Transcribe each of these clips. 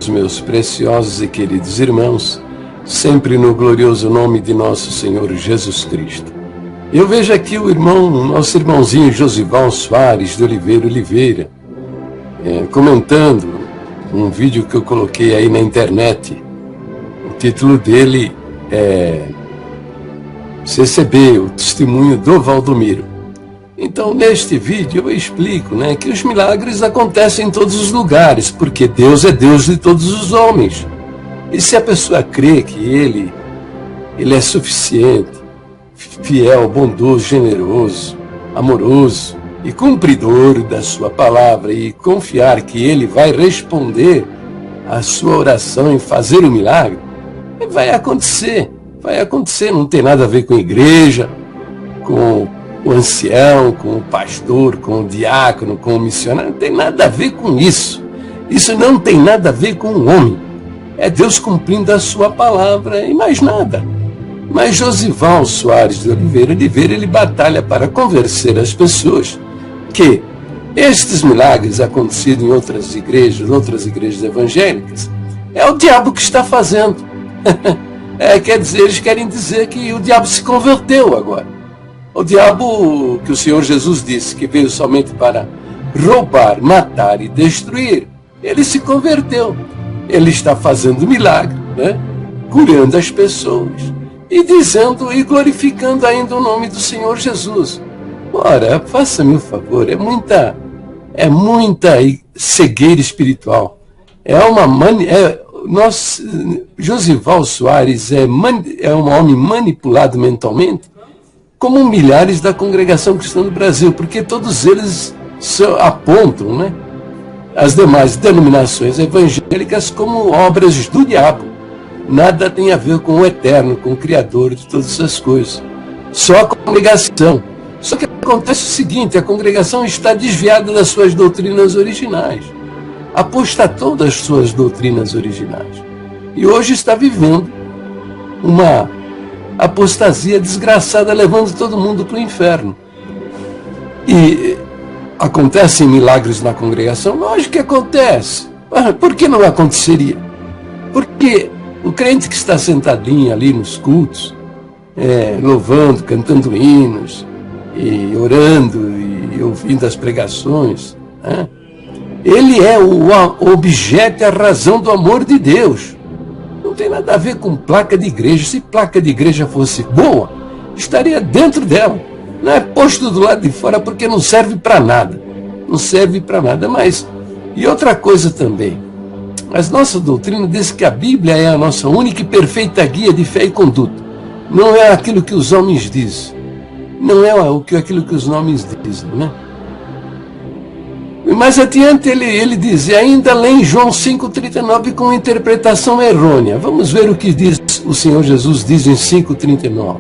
meus preciosos e queridos irmãos, sempre no glorioso nome de nosso Senhor Jesus Cristo. Eu vejo aqui o nosso irmãozinho Josival Soares de Oliveira, comentando um vídeo que eu coloquei aí na internet. O título dele é CCB, o testemunho do Valdomiro. Então, neste vídeo eu explico, que os milagres acontecem em todos os lugares, porque Deus é Deus de todos os homens. E se a pessoa crê que Ele é suficiente, fiel, bondoso, generoso, amoroso e cumpridor da sua palavra, e confiar que Ele vai responder a sua oração e fazer o milagre, vai acontecer, não tem nada a ver com a igreja, com o ancião, com o pastor, com o diácono, com o missionário, não tem nada a ver com isso. Isso não tem nada a ver com o homem. É Deus cumprindo a sua palavra e mais nada. Mas Josival Soares de Oliveira, ele batalha para convencer as pessoas que estes milagres acontecidos em outras igrejas evangélicas, é o diabo que está fazendo. Quer dizer, eles querem dizer que o diabo se converteu agora. O diabo, que o Senhor Jesus disse que veio somente para roubar, matar e destruir, ele se converteu. Ele está fazendo milagre, curando as pessoas e dizendo e glorificando ainda o nome do Senhor Jesus. Ora, faça-me um favor, é muita cegueira espiritual. Josival Soares é um homem manipulado mentalmente, como milhares da congregação cristã do Brasil, porque todos eles apontam, as demais denominações evangélicas como obras do diabo. Nada tem a ver com o eterno, com o Criador de todas essas coisas. Só a congregação. Só que acontece o seguinte, a congregação está desviada das suas doutrinas originais. Apostatou das suas doutrinas originais. E hoje está vivendo uma apostasia desgraçada, levando todo mundo para o inferno. E acontecem milagres na congregação? Lógico que acontece. Por que não aconteceria? Porque o crente que está sentadinho ali nos cultos, louvando, cantando hinos, e orando e ouvindo as pregações, ele é o objeto e a razão do amor de Deus. Não tem nada a ver com placa de igreja. Se placa de igreja fosse boa, estaria dentro dela. Não é posto do lado de fora porque não serve para nada. Não serve para nada. Mas, e outra coisa também, a nossa doutrina diz que a Bíblia é a nossa única e perfeita guia de fé e conduta. Não é aquilo que os homens dizem. Não é aquilo que os homens dizem, E mais adiante ele diz, ainda lê em João 5,39 com interpretação errônea. Vamos ver o que diz o Senhor Jesus diz em 5,39.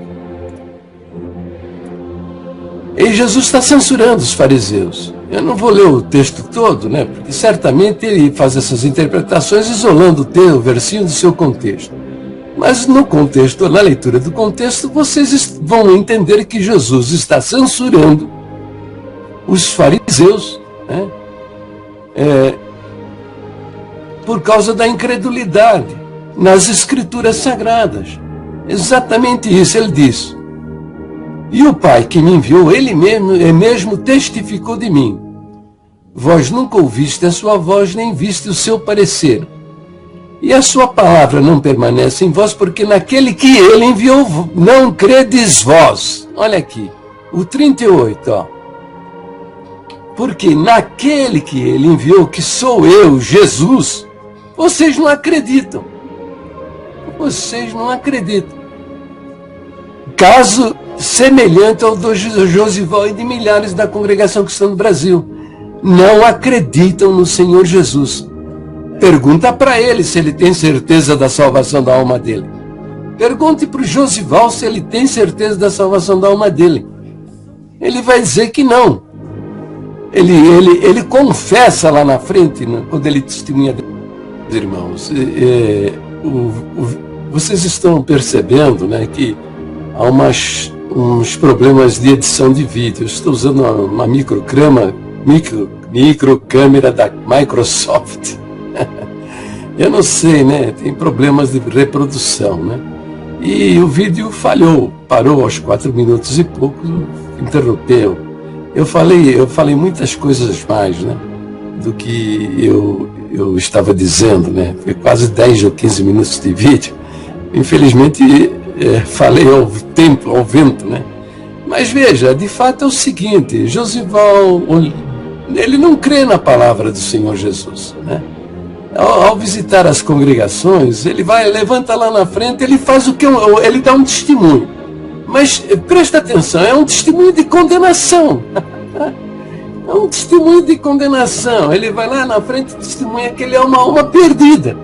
E Jesus está censurando os fariseus. Eu não vou ler o texto todo, porque certamente ele faz essas interpretações isolando o versículo do seu contexto. Mas no contexto, na leitura do contexto, vocês vão entender que Jesus está censurando os fariseus, por causa da incredulidade nas escrituras sagradas. Exatamente isso ele diz. E o Pai que me enviou, ele mesmo testificou de mim. Vós nunca ouviste a sua voz, nem viste o seu parecer. E a sua palavra não permanece em vós, porque naquele que ele enviou não credes vós. Olha aqui, o 38, Porque naquele que ele enviou, que sou eu, Jesus, vocês não acreditam. Vocês não acreditam. Caso semelhante ao do Josival e de milhares da congregação cristã do Brasil. Não acreditam no Senhor Jesus. Pergunta para ele se ele tem certeza da salvação da alma dele. Pergunte para o Josival se ele tem certeza da salvação da alma dele. Ele vai dizer que não. Ele confessa lá na frente, quando ele testemunha, irmãos. Vocês estão percebendo, que há uns problemas de edição de vídeo. Eu estou usando uma microcâmera da Microsoft. Eu não sei, né? Tem problemas de reprodução, né? E o vídeo falhou, parou aos 4 minutos e pouco, interrompeu. Eu falei muitas coisas mais, né? Do que eu estava dizendo, né? Foi quase 10 ou 15 minutos de vídeo. Infelizmente, falei ao tempo, ao vento, né? Mas veja, de fato é o seguinte, Josival, ele não crê na palavra do Senhor Jesus, né? Ao visitar as congregações, ele vai, levanta lá na frente, ele faz ele dá um testemunho. Mas presta atenção, é um testemunho de condenação. É um testemunho de condenação. Ele vai lá na frente e testemunha que ele é uma alma perdida.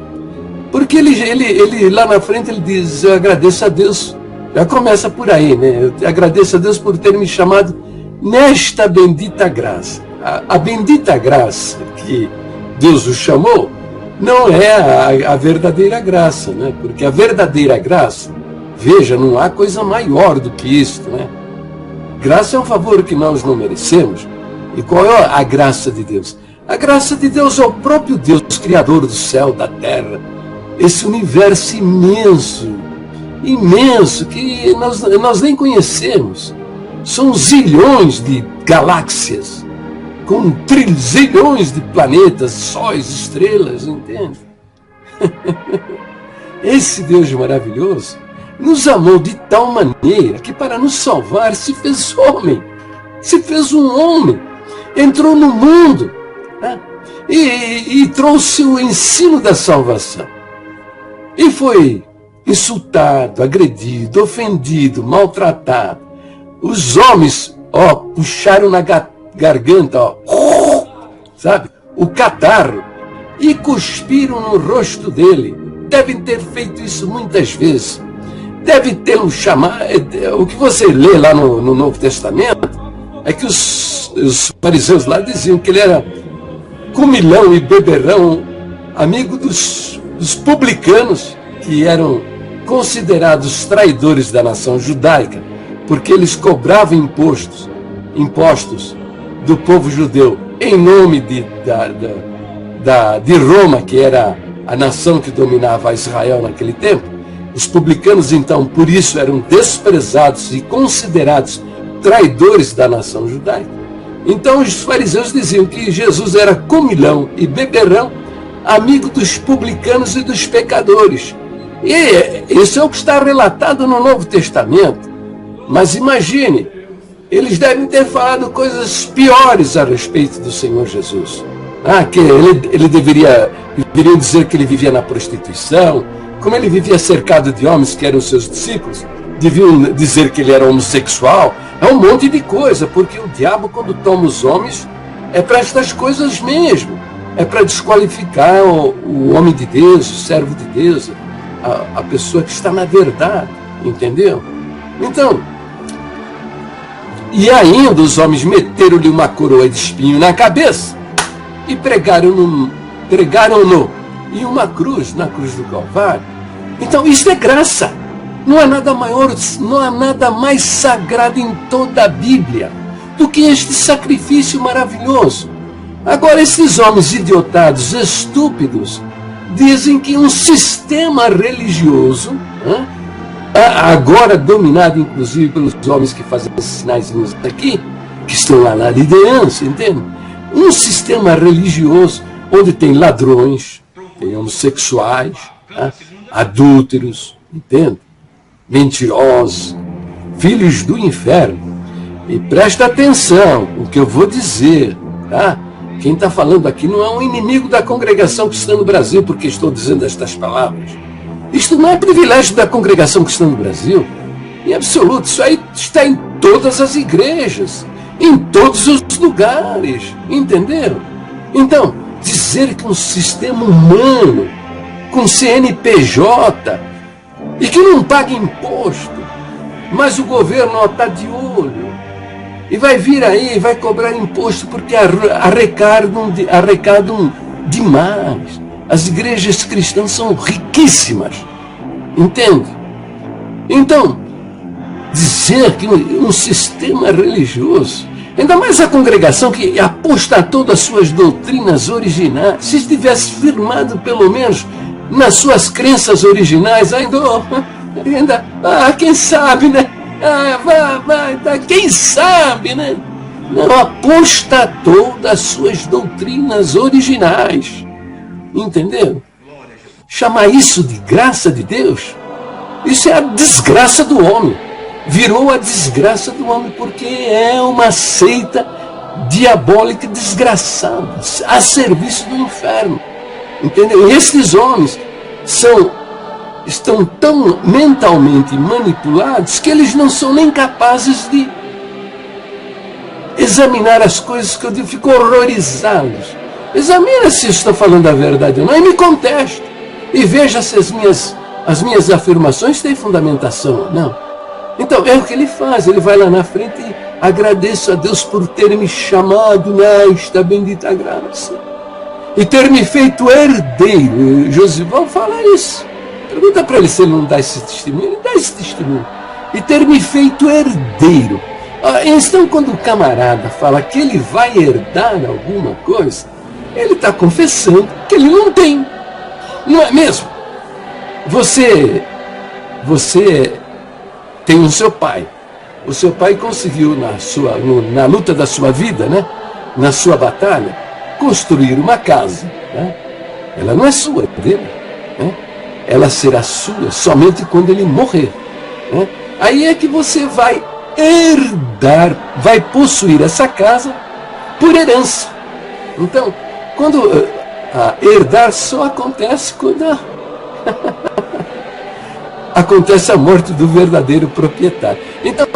Porque ele lá na frente ele diz, eu agradeço a Deus. Já começa por aí, né? Eu agradeço a Deus por ter me chamado nesta bendita graça. A bendita graça que Deus o chamou não é a verdadeira graça, né? Porque a verdadeira graça, veja, não há coisa maior do que isso, né? Graça é um favor que nós não merecemos. E qual é a graça de Deus? A graça de Deus é o próprio Deus, Criador do céu, da terra, esse universo imenso, imenso, que nós nem conhecemos. São zilhões de galáxias, com trilhões de planetas, sóis, estrelas, entende? Esse Deus maravilhoso nos amou de tal maneira que para nos salvar se fez homem, se fez um homem, entrou no mundo, né? e trouxe o ensino da salvação. E foi insultado, agredido, ofendido, maltratado. Os homens, puxaram na garganta, sabe, o catarro, e cuspiram no rosto dele. Devem ter feito isso muitas vezes. Devem tê-lo chamado. O que você lê lá no Novo Testamento é que os fariseus lá diziam que ele era comilão e beberrão, amigo dos publicanos, que eram considerados traidores da nação judaica, porque eles cobravam impostos do povo judeu em nome de Roma, que era a nação que dominava Israel naquele tempo. Os publicanos, então, por isso eram desprezados e considerados traidores da nação judaica. Então os fariseus diziam que Jesus era comilão e beberrão, amigo dos publicanos e dos pecadores. E isso é o que está relatado no Novo Testamento. Mas imagine, eles devem ter falado coisas piores a respeito do Senhor Jesus. Que ele deveriam dizer que ele vivia na prostituição, como ele vivia cercado de homens que eram seus discípulos, deviam dizer que ele era homossexual. É um monte de coisa, porque o diabo, quando toma os homens, é para estas coisas mesmo. É para desqualificar o homem de Deus, o servo de Deus, a pessoa que está na verdade, entendeu? Então, e ainda os homens meteram-lhe uma coroa de espinho na cabeça e pregaram-no em uma cruz, na cruz do Calvário. Então, isso é graça. Não há nada maior, não há nada mais sagrado em toda a Bíblia do que este sacrifício maravilhoso. Agora, esses homens idiotados, estúpidos, dizem que um sistema religioso, agora dominado inclusive pelos homens que fazem esses sinais aqui, que estão lá na liderança, entende? Um sistema religioso onde tem ladrões, tem homossexuais, adúlteros, entende? Mentirosos, filhos do inferno. E presta atenção o que eu vou dizer, tá? Quem está falando aqui não é um inimigo da congregação cristã no Brasil, porque estou dizendo estas palavras. Isto não é privilégio da congregação cristã no Brasil, em absoluto. Isso aí está em todas as igrejas, em todos os lugares, entendeu? Então, dizer que um sistema humano, com CNPJ, e que não paga imposto, mas o governo está de olho, e vai vir aí, vai cobrar imposto porque arrecadam demais. As igrejas cristãs são riquíssimas, entende? Então, dizer que um sistema religioso, ainda mais a congregação que apostatou das suas doutrinas originais, se estivesse firmado pelo menos nas suas crenças originais, quem sabe, né? Quem sabe, né? Não, apostatou das suas doutrinas originais. Entendeu? Chamar isso de graça de Deus, isso é a desgraça do homem. Virou a desgraça do homem, porque é uma seita diabólica desgraçada, a serviço do inferno. Entendeu? E esses homens estão tão mentalmente manipulados que eles não são nem capazes de examinar as coisas que eu digo, ficam horrorizados. Examina se eu estou falando a verdade ou não e me conteste. E veja se as minhas afirmações têm fundamentação ou não. Então, é o que ele faz. Ele vai lá na frente e agradeço a Deus por ter me chamado nesta bendita graça. E ter me feito herdeiro. Josival fala isso. Pergunta para ele se ele não dá esse testemunho. Ele dá esse testemunho. E ter me feito herdeiro. Então, quando o camarada fala que ele vai herdar alguma coisa, ele está confessando que ele não tem. Não é mesmo? Você tem o seu pai. O seu pai conseguiu, na luta da sua vida, né? Na sua batalha, construir uma casa. Né? Ela não é sua, é dele. Né? Ela será sua somente quando ele morrer. Né? Aí é que você vai herdar, vai possuir essa casa por herança. Então, quando herdar só acontece quando acontece a morte do verdadeiro proprietário. Então,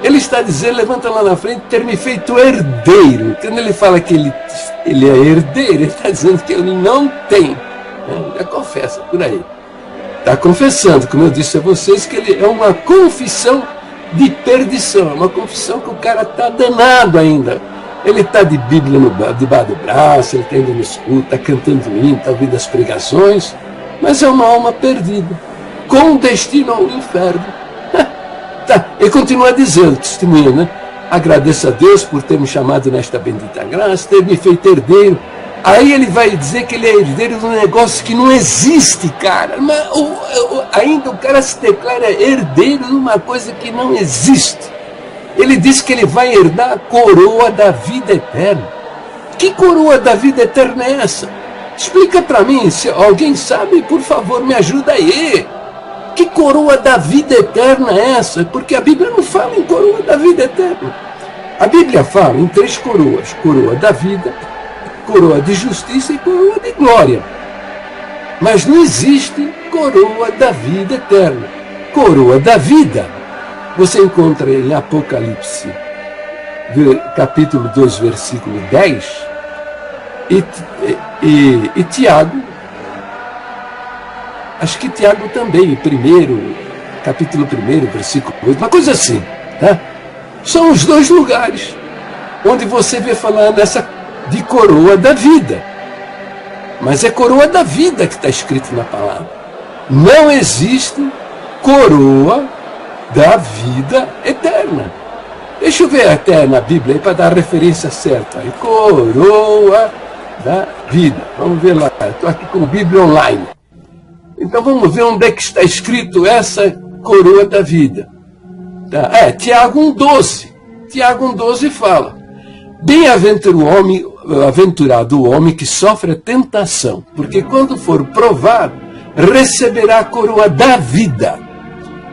ele está dizendo, levanta lá na frente, ter me feito herdeiro. Quando ele fala que ele é herdeiro, ele está dizendo que ele não tem. Né? Já confessa por aí. Está confessando, como eu disse a vocês, que ele é uma confissão de perdição. É uma confissão que o cara está danado ainda. Ele está de Bíblia debaixo do braço, ele está indo no escuro, está cantando hino, está ouvindo as pregações, mas é uma alma perdida, com destino ao inferno. Tá. Ele continua dizendo, testemunhando, né? Agradeço a Deus por ter me chamado nesta bendita graça, ter me feito herdeiro. Aí ele vai dizer que ele é herdeiro de um negócio que não existe, cara. Mas, ainda o cara se declara herdeiro de uma coisa que não existe. Ele diz que ele vai herdar a coroa da vida eterna. Que coroa da vida eterna é essa? Explica para mim, se alguém sabe, por favor, me ajuda aí. Que coroa da vida eterna é essa? Porque a Bíblia não fala em coroa da vida eterna. A Bíblia fala em 3 coroas. Coroa da vida, coroa de justiça e coroa de glória. Mas não existe coroa da vida eterna. Coroa da vida você encontra em Apocalipse, capítulo 2, versículo 10, e Tiago, acho que Tiago também, capítulo 1, versículo 8, uma coisa assim. Tá? São os 2 lugares onde você vê falar de coroa da vida. Mas é coroa da vida que está escrito na palavra. Não existe coroa da vida eterna. Deixa eu ver até na Bíblia para dar a referência certa. Coroa da vida. Vamos ver lá. Estou aqui com a Bíblia online. Então vamos ver onde é que está escrito essa coroa da vida. Tá? Tiago 1,12. Tiago 1,12 fala: bem-aventurado o homem que sofre a tentação, porque quando for provado, receberá a coroa da vida.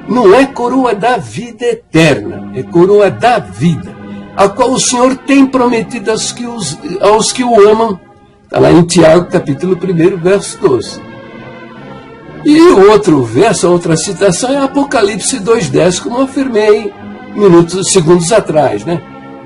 Não é coroa da vida eterna, é coroa da vida, a qual o Senhor tem prometido aos que o amam. Está lá em Tiago, capítulo 1, verso 12. E o outro verso, a outra citação é Apocalipse 2,10, como eu afirmei segundos atrás, né?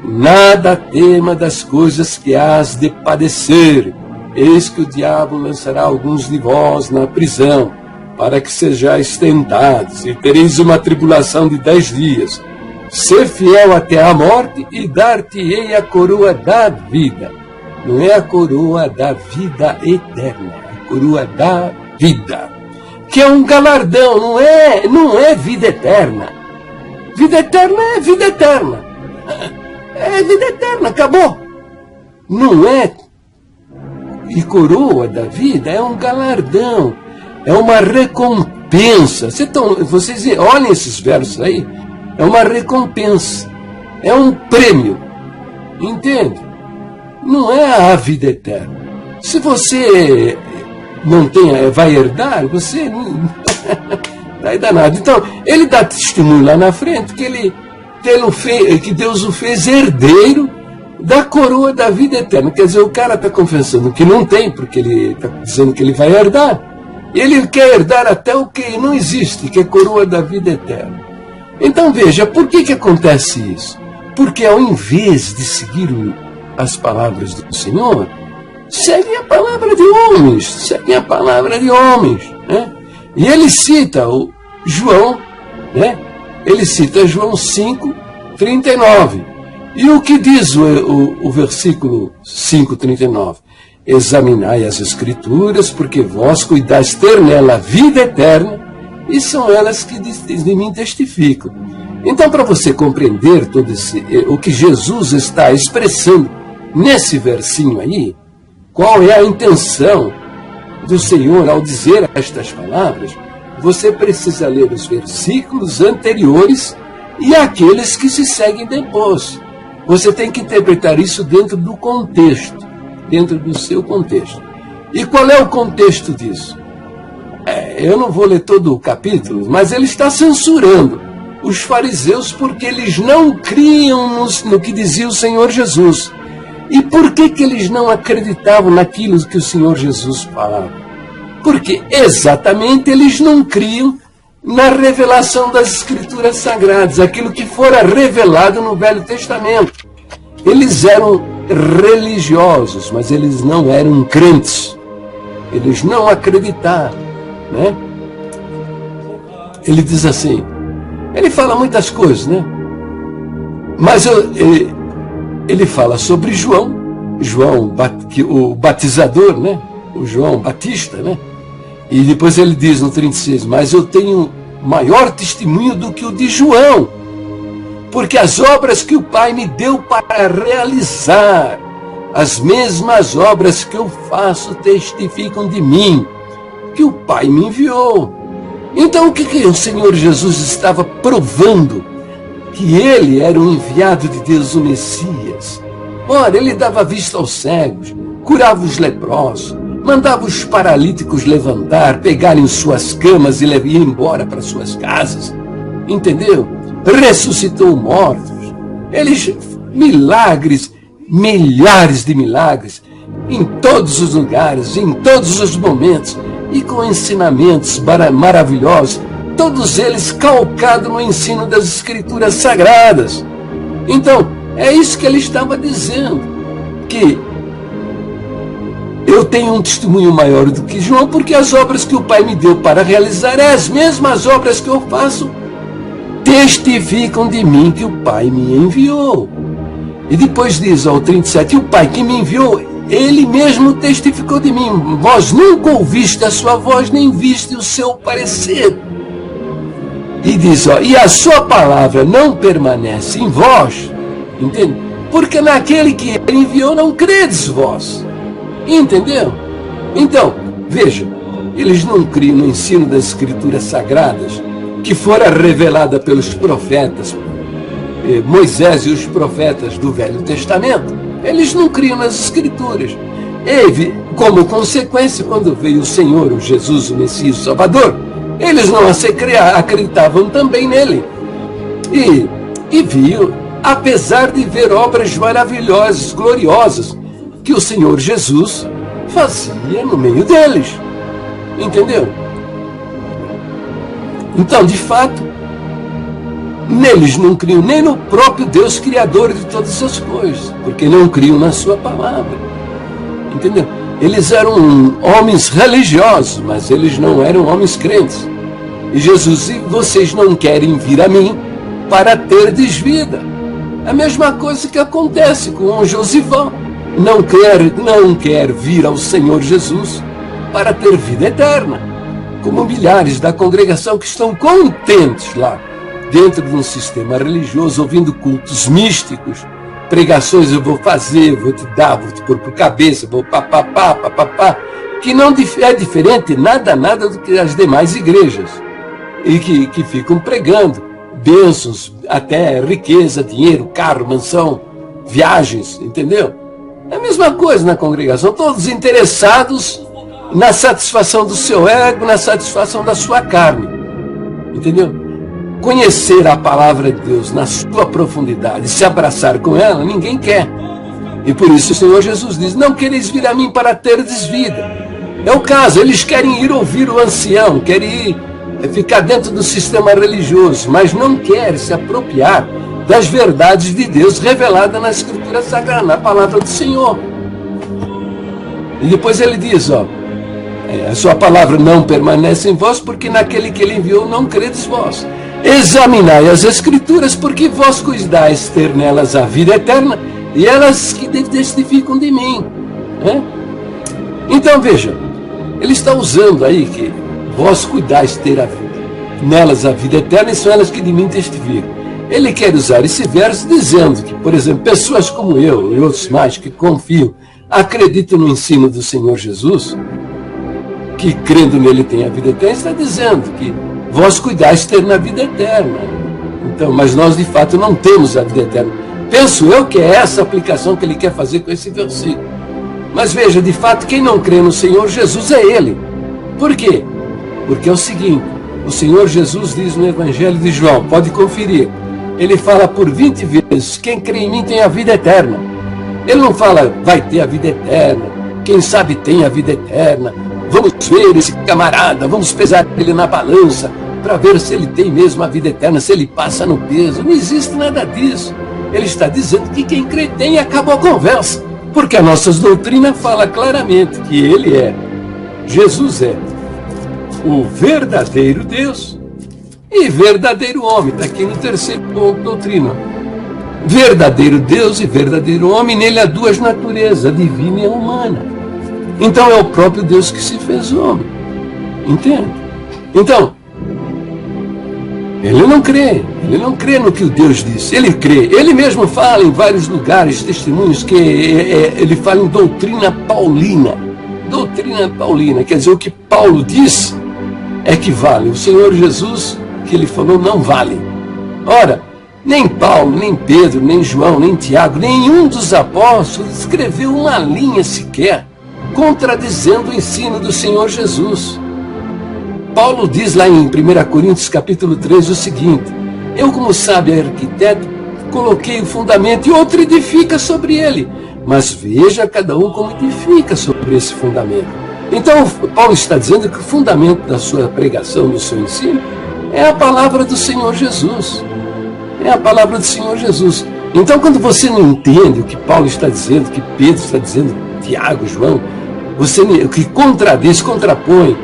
Nada tema das coisas que hás de padecer, eis que o diabo lançará alguns de vós na prisão, para que sejais tentados, e tereis uma tribulação de 10 dias. Ser fiel até a morte, e dar-te-ei a coroa da vida. Não é a coroa da vida eterna, é a coroa da vida, que é um galardão, não é vida eterna. Vida eterna é vida eterna. É vida eterna, acabou. Não é. E coroa da vida é um galardão. é uma recompensa. Vocês olhem esses versos aí, é uma recompensa, é um prêmio, entende? Não é a vida eterna. Se você não tem, vai herdar, você não vai dar nada. Então, ele dá testemunho lá na frente que Deus o fez herdeiro da coroa da vida eterna. Quer dizer, o cara está confessando que não tem, porque ele está dizendo que ele vai herdar. Ele quer herdar até o que não existe, que é a coroa da vida eterna. Então veja, por que acontece isso? Porque ao invés de seguir as palavras do Senhor, seguem a palavra de homens, né? E ele cita o João, né? Ele cita João 5:39. E o que diz o versículo 5:39? Examinai as Escrituras, porque vós cuidais ter nela a vida eterna, e são elas que de mim testificam. Então, para você compreender o que Jesus está expressando nesse versinho aí, qual é a intenção do Senhor ao dizer estas palavras, você precisa ler os versículos anteriores e aqueles que se seguem depois. Você tem que interpretar isso dentro do contexto, dentro do seu contexto. E qual é o contexto disso? Eu não vou ler todo o capítulo, mas ele está censurando os fariseus porque eles não criam no que dizia o Senhor Jesus. E por que eles não acreditavam naquilo que o Senhor Jesus falava? Porque exatamente eles não criam na revelação das Escrituras Sagradas, aquilo que fora revelado no Velho Testamento. Eles eram religiosos, mas eles não eram crentes. Eles não acreditavam, né? Ele diz assim, ele fala muitas coisas, né? Mas ele fala sobre João, o batizador, né? O João Batista, né? E depois ele diz no 36, mas eu tenho maior testemunho do que o de João, porque as obras que o Pai me deu para realizar, as mesmas obras que eu faço testificam de mim, que o Pai me enviou. Então o que o Senhor Jesus estava provando? Que ele era o enviado de Deus, o Messias. Ora, ele dava vista aos cegos, curava os leprosos, mandava os paralíticos levantar, pegarem suas camas e ir embora para suas casas. Entendeu? Ressuscitou mortos. Milagres, milhares de milagres, em todos os lugares, em todos os momentos, e com ensinamentos maravilhosos, todos eles calcados no ensino das Escrituras Sagradas. Então, é isso que ele estava dizendo, que eu tenho um testemunho maior do que João, porque as obras que o Pai me deu para realizar é as mesmas obras que eu faço, testificam de mim que o Pai me enviou. E depois diz ao 37, e o Pai que me enviou, ele mesmo testificou de mim. Vós nunca ouviste a sua voz, nem viste o seu parecer. E diz, e a sua palavra não permanece em vós, entende? Porque naquele que ele enviou não credes vós. Entendeu? Então, veja, eles não criam no ensino das Escrituras Sagradas, que fora revelada pelos profetas, Moisés e os profetas do Velho Testamento. Eles não criam nas Escrituras. E, como consequência, quando veio o Senhor, o Jesus, o Messias, o Salvador, eles não acreditavam também nele. E viam, apesar de ver obras maravilhosas, gloriosas, que o Senhor Jesus fazia no meio deles. Entendeu? Então, de fato, neles não criam nem no próprio Deus Criador de todas as coisas, porque não criam na sua palavra. Entendeu? Eles eram homens religiosos, mas eles não eram homens crentes. E Jesus, e vocês não querem vir a mim para ter desvida. A mesma coisa que acontece com o Josivão. Não quer vir ao Senhor Jesus para ter vida eterna, como milhares da congregação que estão contentes lá, dentro de um sistema religioso, ouvindo cultos místicos, pregações eu vou fazer, vou te dar, vou te pôr por cabeça, vou papapá, que não é diferente nada do que as demais igrejas, e que ficam pregando bênçãos, até riqueza, dinheiro, carro, mansão, viagens, entendeu? É a mesma coisa na congregação, todos interessados na satisfação do seu ego, na satisfação da sua carne, entendeu? Conhecer a palavra de Deus na sua profundidade, se abraçar com ela, ninguém quer. E por isso o Senhor Jesus diz: não quereis vir a mim para terdes vida. É o caso, eles querem ir ouvir o ancião, querem ir ficar dentro do sistema religioso, mas não querem se apropriar das verdades de Deus reveladas na Escritura Sagrada, na palavra do Senhor. E depois ele diz, ó, a sua palavra não permanece em vós, porque naquele que ele enviou não credes vós. Examinai as Escrituras, porque vós cuidais ter nelas a vida eterna, e elas que testificam de mim. Né? Então veja, ele está usando aí que vós cuidais ter nelas a vida eterna, e são elas que de mim testificam. Ele quer usar esse verso dizendo que, por exemplo, pessoas como eu e outros mais que confiam, acreditam no ensino do Senhor Jesus, que crendo nele tem a vida eterna, está dizendo que vós cuidais ter na vida eterna. Então, mas nós de fato não temos a vida eterna. Penso eu que é essa a aplicação que ele quer fazer com esse versículo. Mas veja, de fato, quem não crê no Senhor Jesus é ele. Por quê? Porque é o seguinte, o Senhor Jesus diz no Evangelho de João, pode conferir, ele fala por 20 vezes, quem crê em mim tem a vida eterna. Ele não fala, vai ter a vida eterna, quem sabe tem a vida eterna, vamos ver esse camarada, vamos pesar ele na balança, para ver se ele tem mesmo a vida eterna, se ele passa no peso. Não existe nada disso. Ele está dizendo que quem crê tem e acabou a conversa. Porque a nossa doutrina fala claramente que ele é, Jesus é, o verdadeiro Deus e verdadeiro homem. Está aqui no terceiro ponto doutrina. Verdadeiro Deus e verdadeiro homem, nele há duas naturezas, a divina e a humana. Então é o próprio Deus que se fez homem. Entende? Então, ele não crê no que o Deus disse, ele crê. Ele mesmo fala em vários lugares, testemunhos, que ele fala em doutrina paulina. Doutrina paulina, quer dizer, o que Paulo diz é que vale. O Senhor Jesus, que ele falou, não vale. Ora, nem Paulo, nem Pedro, nem João, nem Tiago, nenhum dos apóstolos escreveu uma linha sequer contradizendo o ensino do Senhor Jesus. Paulo diz lá em 1 Coríntios capítulo 3 o seguinte: eu, como sábio arquiteto, coloquei o fundamento e outro edifica sobre ele. Mas veja cada um como edifica sobre esse fundamento. Então, Paulo está dizendo que o fundamento da sua pregação, do seu ensino, é a palavra do Senhor Jesus. É a palavra do Senhor Jesus. Então, quando você não entende o que Paulo está dizendo, o que Pedro está dizendo, Tiago, João, o que contradiz, contrapõe,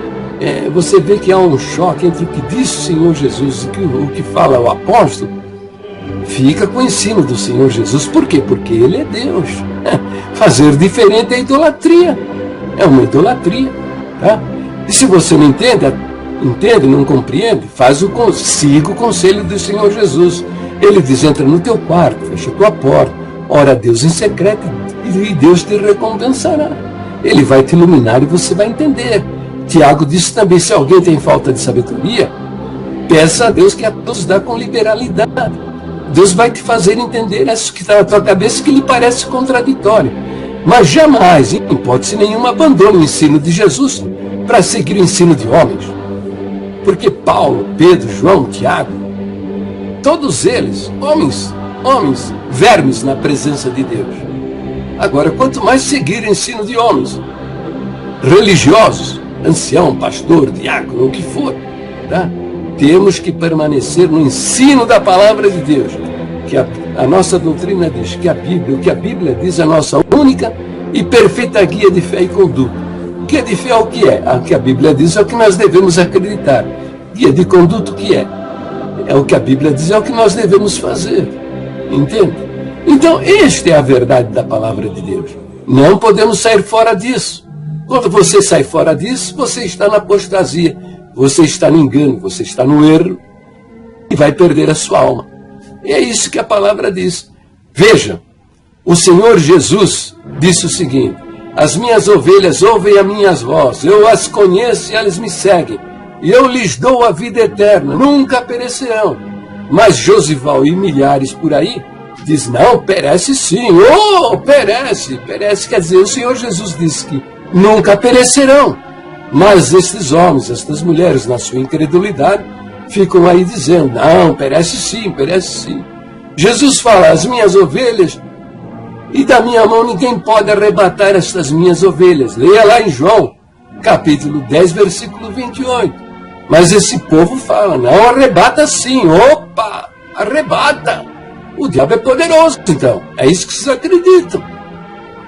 você vê que há um choque entre o que diz o Senhor Jesus e o que fala o apóstolo. Fica com o ensino do Senhor Jesus. Por quê? Porque ele é Deus. Fazer diferente é idolatria. É uma idolatria. Tá? E se você não entende, não compreende, siga o conselho do Senhor Jesus. Ele diz, entra no teu quarto, fecha a tua porta, ora a Deus em secreto e Deus te recompensará. Ele vai te iluminar e você vai entender. Tiago disse também, se alguém tem falta de sabedoria, peça a Deus que a todos dá com liberalidade. Deus vai te fazer entender isso que está na tua cabeça, que lhe parece contraditório. Mas jamais, em hipótese nenhuma, abandone o ensino de Jesus para seguir o ensino de homens. Porque Paulo, Pedro, João, Tiago, todos eles, homens, vermes na presença de Deus. Agora, quanto mais seguir o ensino de homens, religiosos, ancião, pastor, diácono, o que for, tá? Temos que permanecer no ensino da palavra de Deus, que a nossa doutrina diz, que o que a Bíblia diz é a nossa única e perfeita guia de fé e conduta. Guia de fé é o que é? O que a Bíblia diz é o que nós devemos acreditar. Guia de conduta o que é? É o que a Bíblia diz, é o que nós devemos fazer. Entende? Então, esta é a verdade da palavra de Deus. Não podemos sair fora disso. Quando você sai fora disso, você está na apostasia, você está no engano, você está no erro e vai perder a sua alma. E é isso que a palavra diz. Veja, o Senhor Jesus disse o seguinte: As minhas ovelhas ouvem a minha voz, eu as conheço e elas me seguem. E eu lhes dou a vida eterna, nunca perecerão. Mas Josival e milhares por aí diz, não, perece sim. Oh, perece. Quer dizer, o Senhor Jesus disse que nunca perecerão. Mas esses homens, estas mulheres, na sua incredulidade, ficam aí dizendo, não, perece sim. Jesus fala, as minhas ovelhas, e da minha mão ninguém pode arrebatar estas minhas ovelhas. Leia lá em João, capítulo 10, versículo 28. Mas esse povo fala, não, arrebata sim. Opa, arrebata. O diabo é poderoso, então. É isso que vocês acreditam.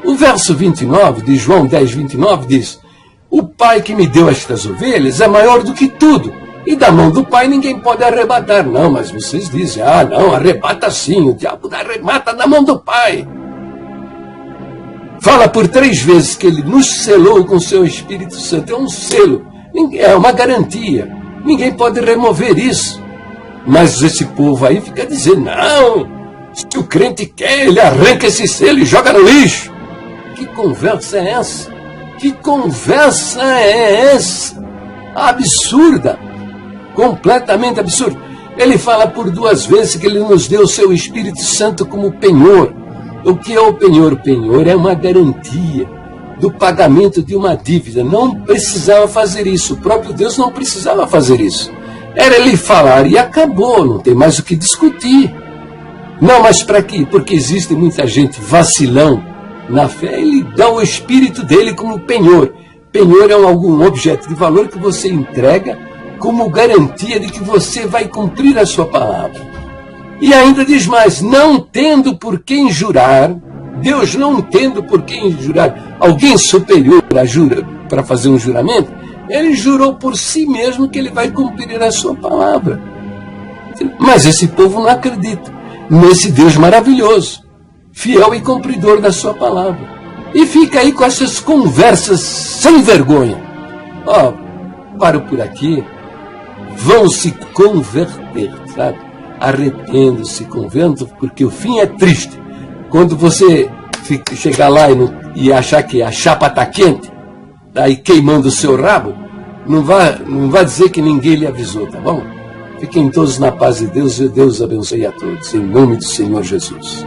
O verso 29 de João 10, 29 diz, o Pai que me deu estas ovelhas é maior do que tudo, e da mão do Pai ninguém pode arrebatar. Não, mas vocês dizem, não, arrebata sim, o diabo arrebata da mão do Pai. Fala por 3 vezes que ele nos selou com seu Espírito Santo. É um selo, é uma garantia. Ninguém pode remover isso. Mas esse povo aí fica dizendo, não, se o crente quer, ele arranca esse selo e joga no lixo. Que conversa é essa? Que conversa é essa? Absurda. Completamente absurda. Ele fala por 2 vezes que ele nos deu o seu Espírito Santo como penhor. O que é o penhor? O penhor é uma garantia do pagamento de uma dívida. Não precisava fazer isso. O próprio Deus não precisava fazer isso. Era ele falar e acabou. Não tem mais o que discutir. Não, mas para quê? Porque existe muita gente vacilão na fé. Ele dá o Espírito dele como penhor. Penhor é algum objeto de valor que você entrega como garantia de que você vai cumprir a sua palavra. E ainda diz mais, não tendo por quem jurar, Deus não tendo por quem jurar, alguém superior a jura para fazer um juramento, ele jurou por si mesmo que ele vai cumprir a sua palavra. Mas esse povo não acredita nesse Deus maravilhoso, fiel e cumpridor da sua palavra. E fica aí com essas conversas sem vergonha. Paro por aqui, vão se converter, sabe? Arrependo-se, convertam, porque o fim é triste. Quando você chegar lá e achar que a chapa está quente, daí queimando o seu rabo, não vai dizer que ninguém lhe avisou, tá bom? Fiquem todos na paz de Deus e Deus abençoe a todos, em nome do Senhor Jesus.